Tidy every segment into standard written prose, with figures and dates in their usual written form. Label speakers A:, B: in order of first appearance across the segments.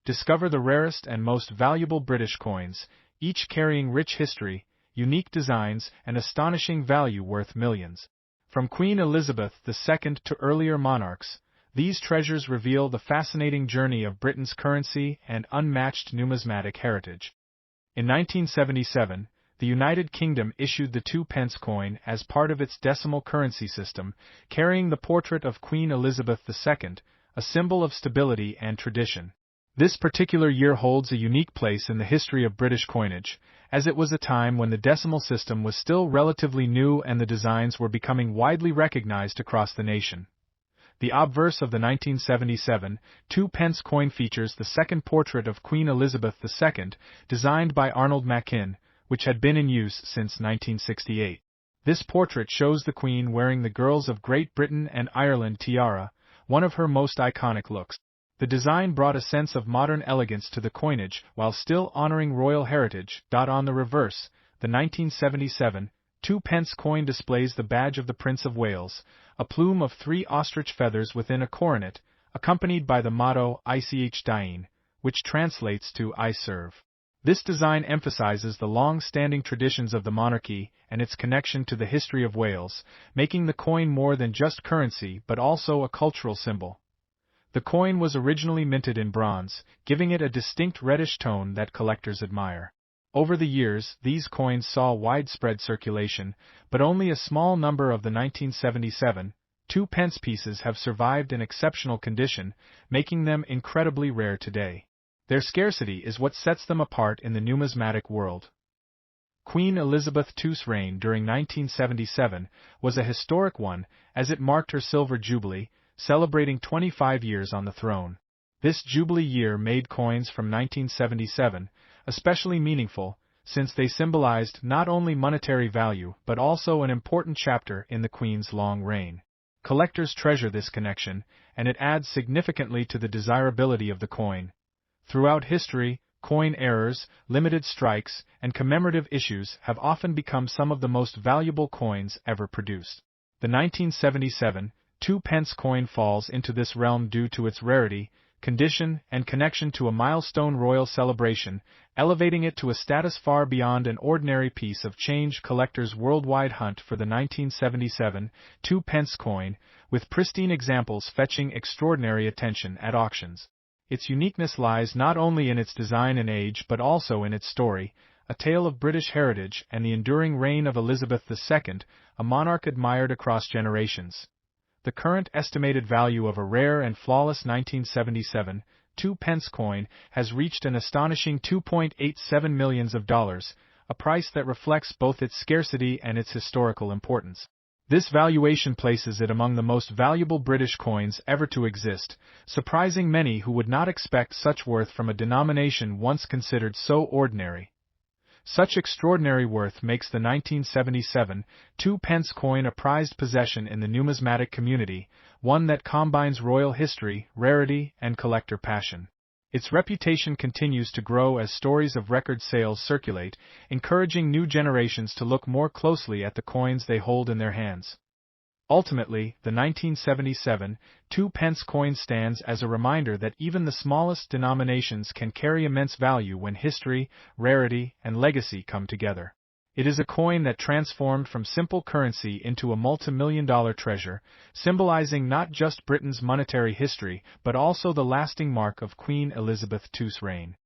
A: discover the rarest and most valuable British coins, each carrying rich history, unique designs, and astonishing value worth millions. From Queen Elizabeth II to earlier monarchs, these treasures reveal the fascinating journey of Britain's currency and unmatched numismatic heritage. In 1977, the United Kingdom issued the two-pence coin as part of its decimal currency system, carrying the portrait of Queen Elizabeth II, a symbol of stability and tradition. This particular year holds a unique place in the history of British coinage, as it was a time when the decimal system was still relatively new and the designs were becoming widely recognized across the nation. The obverse of the 1977 two-pence coin features the second portrait of Queen Elizabeth II, designed by Arnold Machin, which had been in use since 1968. This portrait shows the Queen wearing the Girls of Great Britain and Ireland tiara, one of her most iconic looks. The design brought a sense of modern elegance to the coinage while still honoring royal heritage. On the reverse, the 1977 two-pence coin displays the badge of the Prince of Wales, a plume of 3 ostrich feathers within a coronet, accompanied by the motto Ich Dien, which translates to I serve. This design emphasizes the long-standing traditions of the monarchy and its connection to the history of Wales, making the coin more than just currency but also a cultural symbol. The coin was originally minted in bronze, giving it a distinct reddish tone that collectors admire. Over the years, these coins saw widespread circulation, but only a small number of the 1977 two-pence pieces have survived in exceptional condition, making them incredibly rare today. Their scarcity is what sets them apart in the numismatic world. Queen Elizabeth II's reign during 1977 was a historic one, as it marked her silver jubilee, celebrating 25 years on the throne. This jubilee year made coins from 1977 especially meaningful, since they symbolized not only monetary value but also an important chapter in the Queen's long reign. Collectors treasure this connection, and it adds significantly to the desirability of the coin. Throughout history, coin errors, limited strikes, and commemorative issues have often become some of the most valuable coins ever produced. The 1977 two-pence coin falls into this realm due to its rarity, condition, and connection to a milestone royal celebration, elevating it to a status far beyond an ordinary piece of change. Collectors worldwide hunt for the 1977 two-pence coin, with pristine examples fetching extraordinary attention at auctions. Its uniqueness lies not only in its design and age but also in its story, a tale of British heritage and the enduring reign of Elizabeth II, a monarch admired across generations. The current estimated value of a rare and flawless 1977 two-pence coin has reached an astonishing $2.87 million, a price that reflects both its scarcity and its historical importance. This valuation places it among the most valuable British coins ever to exist, surprising many who would not expect such worth from a denomination once considered so ordinary. Such extraordinary worth makes the 1977 two-pence coin a prized possession in the numismatic community, one that combines royal history, rarity, and collector passion. Its reputation continues to grow as stories of record sales circulate, encouraging new generations to look more closely at the coins they hold in their hands. Ultimately, the 1977 two-pence coin stands as a reminder that even the smallest denominations can carry immense value when history, rarity, and legacy come together. It is a coin that transformed from simple currency into a multi-million-dollar treasure, symbolizing not just Britain's monetary history but also the lasting mark of Queen Elizabeth II's reign.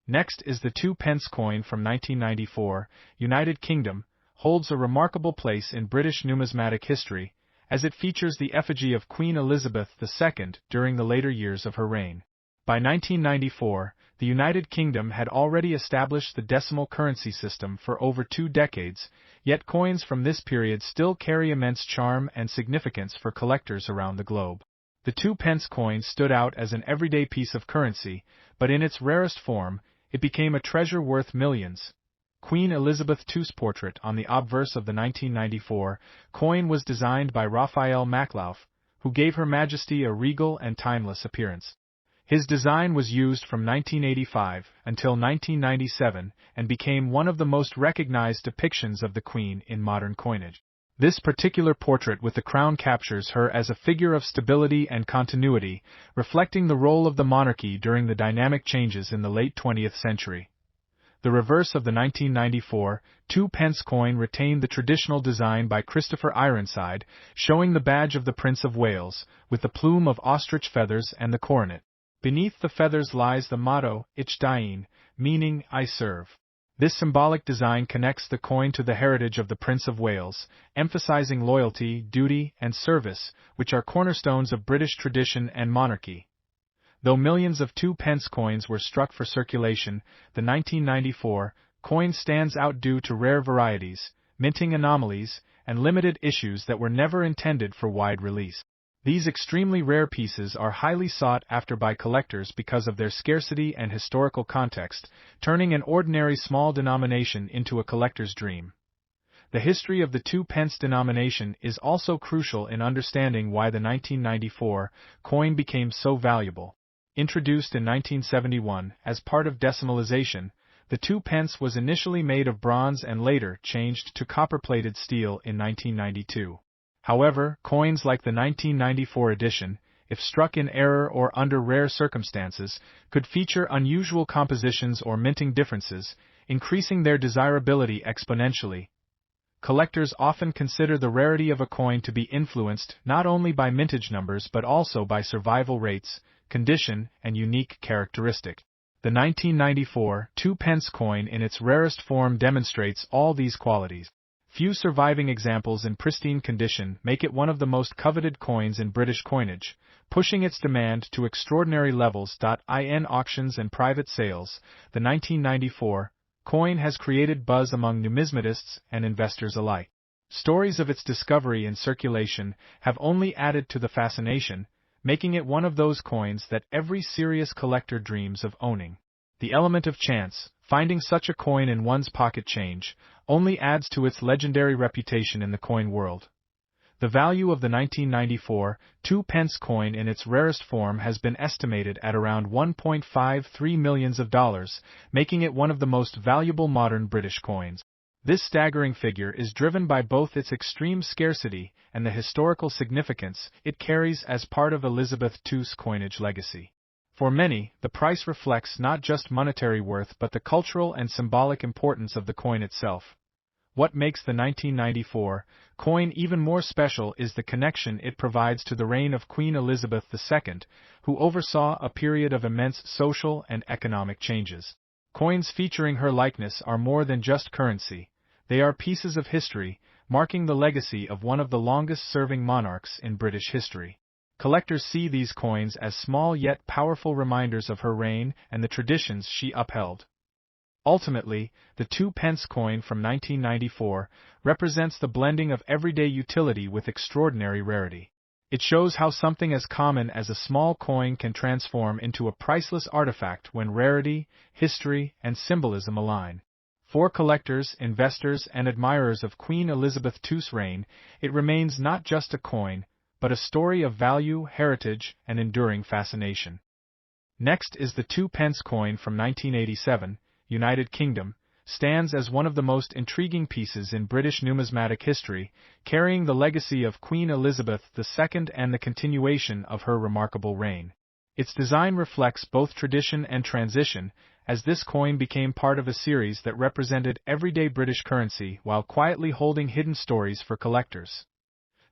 A: Next is the two-pence coin from 1994. United Kingdom holds a remarkable place in British numismatic history, as it features the effigy of Queen Elizabeth II during the later years of her reign. By 1994, the United Kingdom had already established the decimal currency system for over 2 decades, yet coins from this period still carry immense charm and significance for collectors around the globe. The two-pence coin stood out as an everyday piece of currency, but in its rarest form, it became a treasure worth millions. Queen Elizabeth II's portrait on the obverse of the 1994 coin was designed by Raphael Maklauf, who gave Her Majesty a regal and timeless appearance. His design was used from 1985 until 1997 and became one of the most recognized depictions of the Queen in modern coinage. This particular portrait with the crown captures her as a figure of stability and continuity, reflecting the role of the monarchy during the dynamic changes in the late 20th century. The reverse of the 1994 two-pence coin retained the traditional design by Christopher Ironside, showing the badge of the Prince of Wales, with the plume of ostrich feathers and the coronet. Beneath the feathers lies the motto, Ich diene, meaning, I serve. This symbolic design connects the coin to the heritage of the Prince of Wales, emphasizing loyalty, duty, and service, which are cornerstones of British tradition and monarchy. Though millions of two-pence coins were struck for circulation, the 1994 coin stands out due to rare varieties, minting anomalies, and limited issues that were never intended for wide release. These extremely rare pieces are highly sought after by collectors because of their scarcity and historical context, turning an ordinary small denomination into a collector's dream. The history of the two-pence denomination is also crucial in understanding why the 1994 coin became so valuable. Introduced in 1971 as part of decimalization, the two-pence was initially made of bronze and later changed to copper-plated steel in 1992. However, coins like the 1994 edition, if struck in error or under rare circumstances, could feature unusual compositions or minting differences, increasing their desirability exponentially. Collectors often consider the rarity of a coin to be influenced not only by mintage numbers but also by survival rates, condition, and unique characteristic. The 1994 two-pence coin in its rarest form demonstrates all these qualities. Few surviving examples in pristine condition make it one of the most coveted coins in British coinage, pushing its demand to extraordinary levels. In auctions and private sales, the 1994 coin has created buzz among numismatists and investors alike. Stories of its discovery and circulation have only added to the fascination, making it one of those coins that every serious collector dreams of owning. The element of chance, finding such a coin in one's pocket change, only adds to its legendary reputation in the coin world. The value of the 1994 two-pence coin in its rarest form has been estimated at around $1.53 million, making it one of the most valuable modern British coins. This staggering figure is driven by both its extreme scarcity and the historical significance it carries as part of Elizabeth II's coinage legacy. For many, the price reflects not just monetary worth but the cultural and symbolic importance of the coin itself. What makes the 1994 coin even more special is the connection it provides to the reign of Queen Elizabeth II, who oversaw a period of immense social and economic changes. Coins featuring her likeness are more than just currency. They are pieces of history, marking the legacy of one of the longest-serving monarchs in British history. Collectors see these coins as small yet powerful reminders of her reign and the traditions she upheld. Ultimately, the two-pence coin from 1994 represents the blending of everyday utility with extraordinary rarity. It shows how something as common as a small coin can transform into a priceless artifact when rarity, history, and symbolism align. For collectors, investors, and admirers of Queen Elizabeth II's reign, it remains not just a coin, but a story of value, heritage, and enduring fascination. Next is the two-pence coin from 1987, United Kingdom, stands as one of the most intriguing pieces in British numismatic history, carrying the legacy of Queen Elizabeth II and the continuation of her remarkable reign. Its design reflects both tradition and transition, as this coin became part of a series that represented everyday British currency while quietly holding hidden stories for collectors.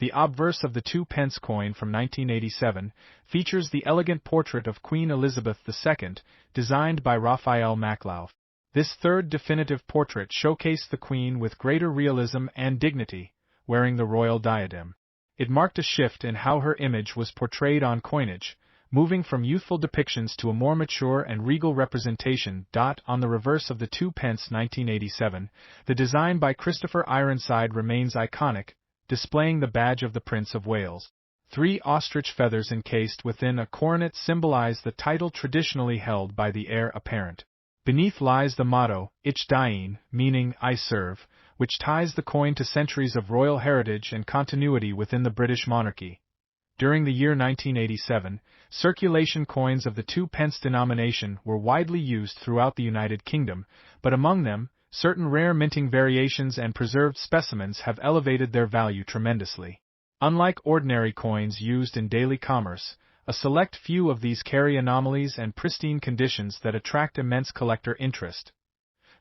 A: The obverse of the two-pence coin from 1987 features the elegant portrait of Queen Elizabeth II, designed by Raphael Maclauff. This third definitive portrait showcased the Queen with greater realism and dignity, wearing the royal diadem. It marked a shift in how her image was portrayed on coinage, moving from youthful depictions to a more mature and regal representation. On the reverse of the two-pence 1987, the design by Christopher Ironside remains iconic, displaying the badge of the Prince of Wales. 3 ostrich feathers encased within a coronet symbolize the title traditionally held by the heir apparent. Beneath lies the motto, Ich diene, meaning I serve, which ties the coin to centuries of royal heritage and continuity within the British monarchy. During the year 1987, circulation coins of the two-pence denomination were widely used throughout the United Kingdom, but among them, certain rare minting variations and preserved specimens have elevated their value tremendously. Unlike ordinary coins used in daily commerce, a select few of these carry anomalies and pristine conditions that attract immense collector interest.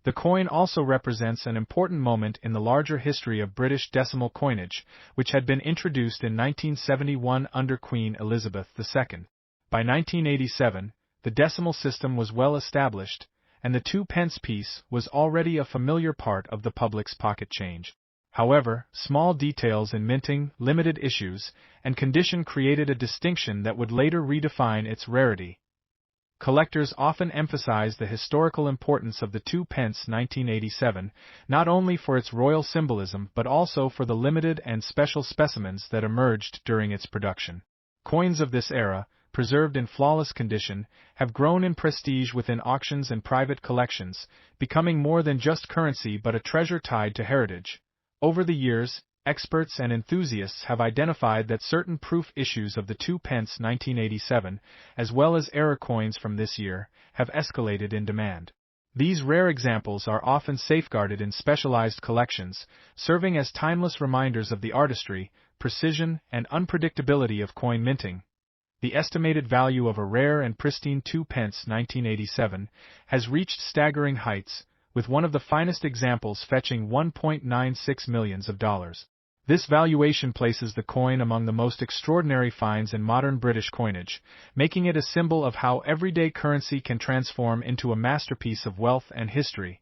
A: The coin also represents an important moment in the larger history of British decimal coinage, which had been introduced in 1971 under Queen Elizabeth II. By 1987, the decimal system was well established, and the two-pence piece was already a familiar part of the public's pocket change. However, small details in minting, limited issues, and condition created a distinction that would later redefine its rarity. Collectors often emphasize the historical importance of the two-pence 1987, not only for its royal symbolism but also for the limited and special specimens that emerged during its production. Coins of this era, preserved in flawless condition, have grown in prestige within auctions and private collections, becoming more than just currency but a treasure tied to heritage. Over the years, experts and enthusiasts have identified that certain proof issues of the two-pence 1987, as well as error coins from this year, have escalated in demand. These rare examples are often safeguarded in specialized collections, serving as timeless reminders of the artistry, precision, and unpredictability of coin minting. The estimated value of a rare and pristine two-pence 1987 has reached staggering heights, with one of the finest examples fetching $1.96 million. This valuation places the coin among the most extraordinary finds in modern British coinage, making it a symbol of how everyday currency can transform into a masterpiece of wealth and history.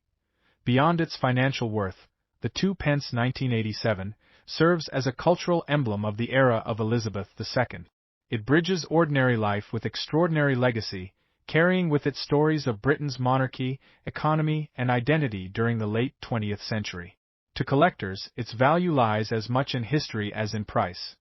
A: Beyond its financial worth, the two-pence 1987 serves as a cultural emblem of the era of Elizabeth II. It bridges ordinary life with extraordinary legacy, carrying with it stories of Britain's monarchy, economy, and identity during the late 20th century. To collectors, its value lies as much in history as in price.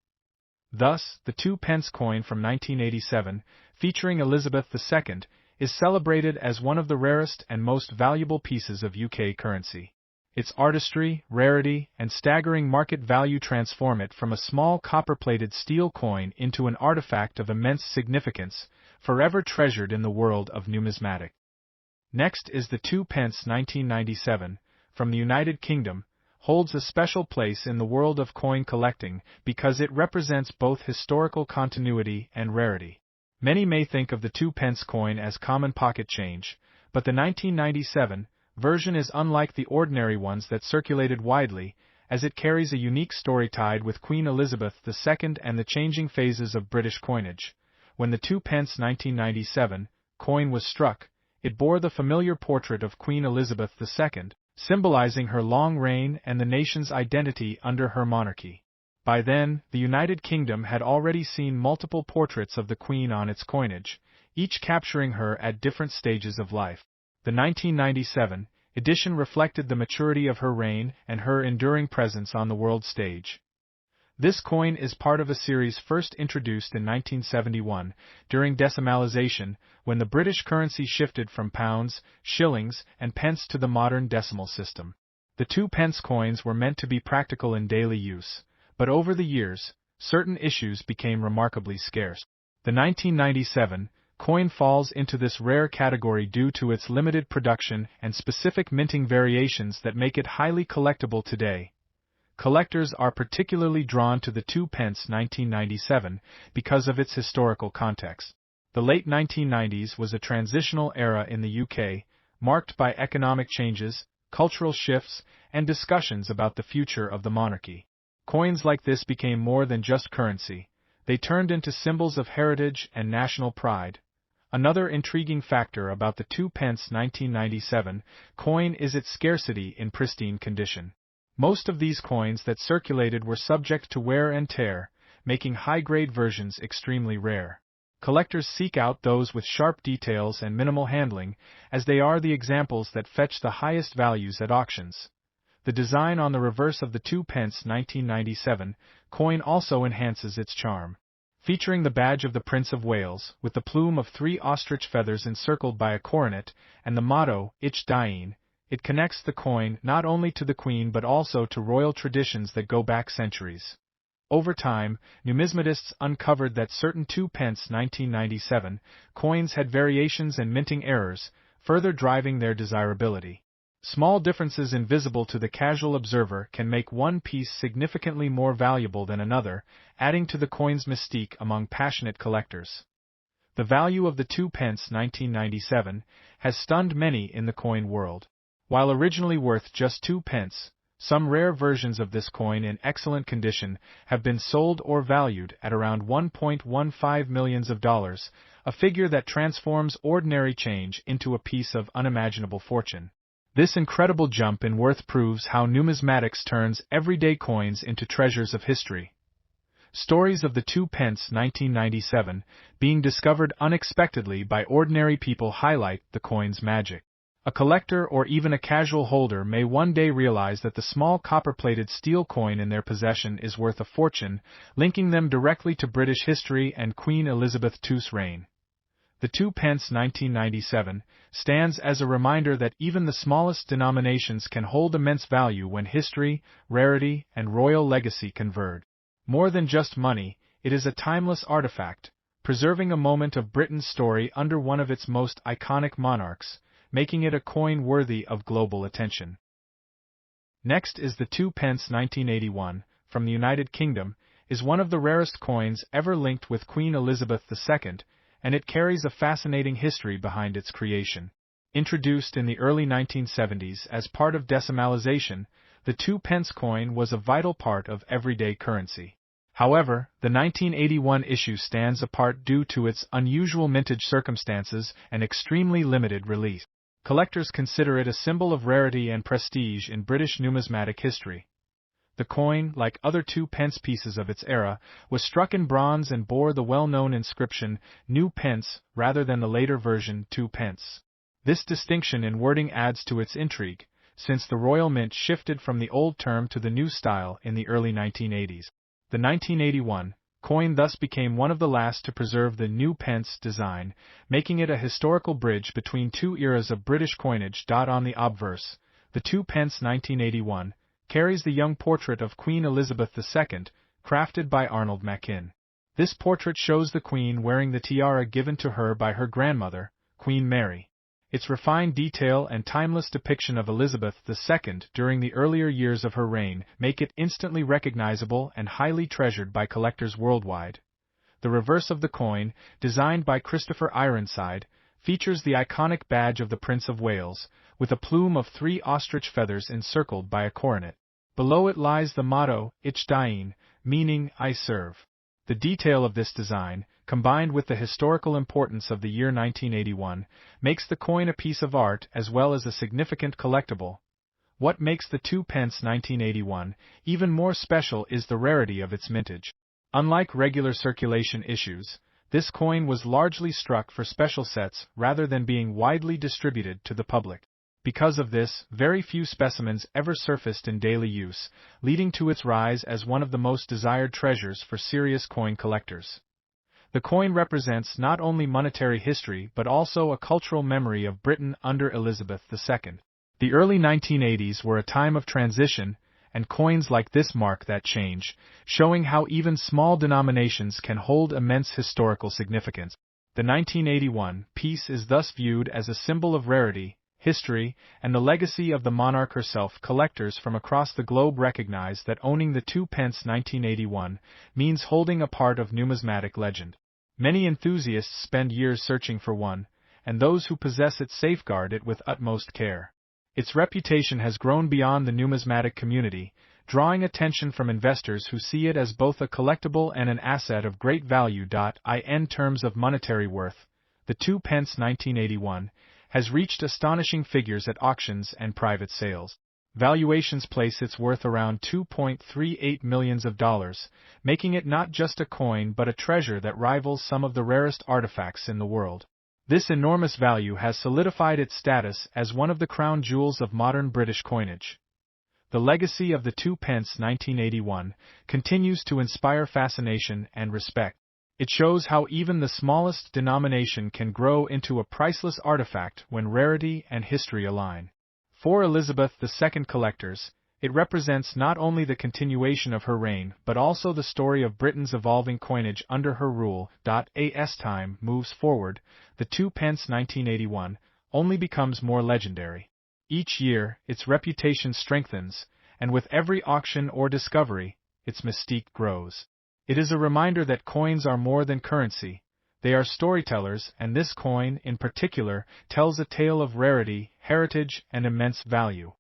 A: Thus, the two-pence coin from 1987, featuring Elizabeth II, is celebrated as one of the rarest and most valuable pieces of UK currency. Its artistry, rarity, and staggering market value transform it from a small copper-plated steel coin into an artifact of immense significance, forever treasured in the world of numismatic. Next is the two-pence 1997, from the United Kingdom, holds a special place in the world of coin collecting because it represents both historical continuity and rarity. Many may think of the two-pence coin as common pocket change, but the 1997 version is unlike the ordinary ones that circulated widely, as it carries a unique story tied with Queen Elizabeth II and the changing phases of British coinage. When the two-pence 1997 coin was struck, it bore the familiar portrait of Queen Elizabeth II, symbolizing her long reign and the nation's identity under her monarchy. By then, the United Kingdom had already seen multiple portraits of the Queen on its coinage, each capturing her at different stages of life. The 1997 edition reflected the maturity of her reign and her enduring presence on the world stage. This coin is part of a series first introduced in 1971, during decimalisation, when the British currency shifted from pounds, shillings, and pence to the modern decimal system. The two-pence coins were meant to be practical in daily use, but over the years, certain issues became remarkably scarce. The 1997 coin falls into this rare category due to its limited production and specific minting variations that make it highly collectible today. Collectors are particularly drawn to the two-pence 1997 because of its historical context. The late 1990s was a transitional era in the UK, marked by economic changes, cultural shifts, and discussions about the future of the monarchy. Coins like this became more than just currency. They turned into symbols of heritage and national pride. Another intriguing factor about the two-pence 1997 coin is its scarcity in pristine condition. Most of these coins that circulated were subject to wear and tear, making high-grade versions extremely rare. Collectors seek out those with sharp details and minimal handling, as they are the examples that fetch the highest values at auctions. The design on the reverse of the two-pence 1997 coin also enhances its charm. Featuring the badge of the Prince of Wales, with the plume of 3 ostrich feathers encircled by a coronet, and the motto, Ich Dien, it connects the coin not only to the Queen but also to royal traditions that go back centuries. Over time, numismatists uncovered that certain two-pence 1997 coins had variations and minting errors, further driving their desirability. Small differences invisible to the casual observer can make one piece significantly more valuable than another, adding to the coin's mystique among passionate collectors. The value of the 2-pence 1997 has stunned many in the coin world. While originally worth just 2 pence, some rare versions of this coin in excellent condition have been sold or valued at around $1.15 million, a figure that transforms ordinary change into a piece of unimaginable fortune. This incredible jump in worth proves how numismatics turns everyday coins into treasures of history. Stories of the 2-pence 1997 being discovered unexpectedly by ordinary people highlight the coin's magic. A collector or even a casual holder may one day realize that the small copper-plated steel coin in their possession is worth a fortune, linking them directly to British history and Queen Elizabeth II's reign. The 2-pence 1997 stands as a reminder that even the smallest denominations can hold immense value when history, rarity, and royal legacy converge. More than just money, it is a timeless artifact, preserving a moment of Britain's story under one of its most iconic monarchs, making it a coin worthy of global attention. Next is the 2-pence 1981, from the United Kingdom, is one of the rarest coins ever linked with Queen Elizabeth II, and it carries a fascinating history behind its creation. Introduced in the early 1970s as part of decimalization, the 2-pence coin was a vital part of everyday currency. However, the 1981 issue stands apart due to its unusual mintage circumstances and extremely limited release. Collectors consider it a symbol of rarity and prestige in British numismatic history. The coin, like other 2-pence pieces of its era, was struck in bronze and bore the well-known inscription, "New Pence," rather than the later version, 2-pence. This distinction in wording adds to its intrigue, since the Royal Mint shifted from the old term to the new style in the early 1980s. The 1981 coin thus became one of the last to preserve the new pence design, making it a historical bridge between two eras of British coinage. On the obverse, the 2-pence 1981 carries the young portrait of Queen Elizabeth II, crafted by Arnold Machin. This portrait shows the Queen wearing the tiara given to her by her grandmother, Queen Mary. Its refined detail and timeless depiction of Elizabeth II during the earlier years of her reign make it instantly recognizable and highly treasured by collectors worldwide. The reverse of the coin, designed by Christopher Ironside, features the iconic badge of the Prince of Wales, with a plume of 3 ostrich feathers encircled by a coronet. Below it lies the motto, Ich diene, meaning, I serve. The detail of this design, combined with the historical importance of the year 1981, makes the coin a piece of art as well as a significant collectible. What makes the 2-pence 1981 even more special is the rarity of its mintage. Unlike regular circulation issues, this coin was largely struck for special sets rather than being widely distributed to the public. Because of this, very few specimens ever surfaced in daily use, leading to its rise as one of the most desired treasures for serious coin collectors. The coin represents not only monetary history but also a cultural memory of Britain under Elizabeth II. The early 1980s were a time of transition, and coins like this mark that change, showing how even small denominations can hold immense historical significance. The 1981 piece is thus viewed as a symbol of rarity, history, and the legacy of the monarch herself. Collectors from across the globe recognize that owning the 2-pence 1981 means holding a part of numismatic legend. Many enthusiasts spend years searching for one, and those who possess it safeguard it with utmost care. Its reputation has grown beyond the numismatic community, drawing attention from investors who see it as both a collectible and an asset of great value. In terms of monetary worth, the 2-pence 1981 has reached astonishing figures at auctions and private sales. Valuations place its worth around $2.38 million, making it not just a coin but a treasure that rivals some of the rarest artifacts in the world. This enormous value has solidified its status as one of the crown jewels of modern British coinage. The legacy of the 2-pence 1981 continues to inspire fascination and respect. It shows how even the smallest denomination can grow into a priceless artifact when rarity and history align. For Elizabeth II collectors, it represents not only the continuation of her reign but also the story of Britain's evolving coinage under her rule. As time moves forward, the 2-pence 1981 only becomes more legendary. Each year, its reputation strengthens, and with every auction or discovery, its mystique grows. It is a reminder that coins are more than currency. They are storytellers, and this coin, in particular, tells a tale of rarity, heritage, and immense value.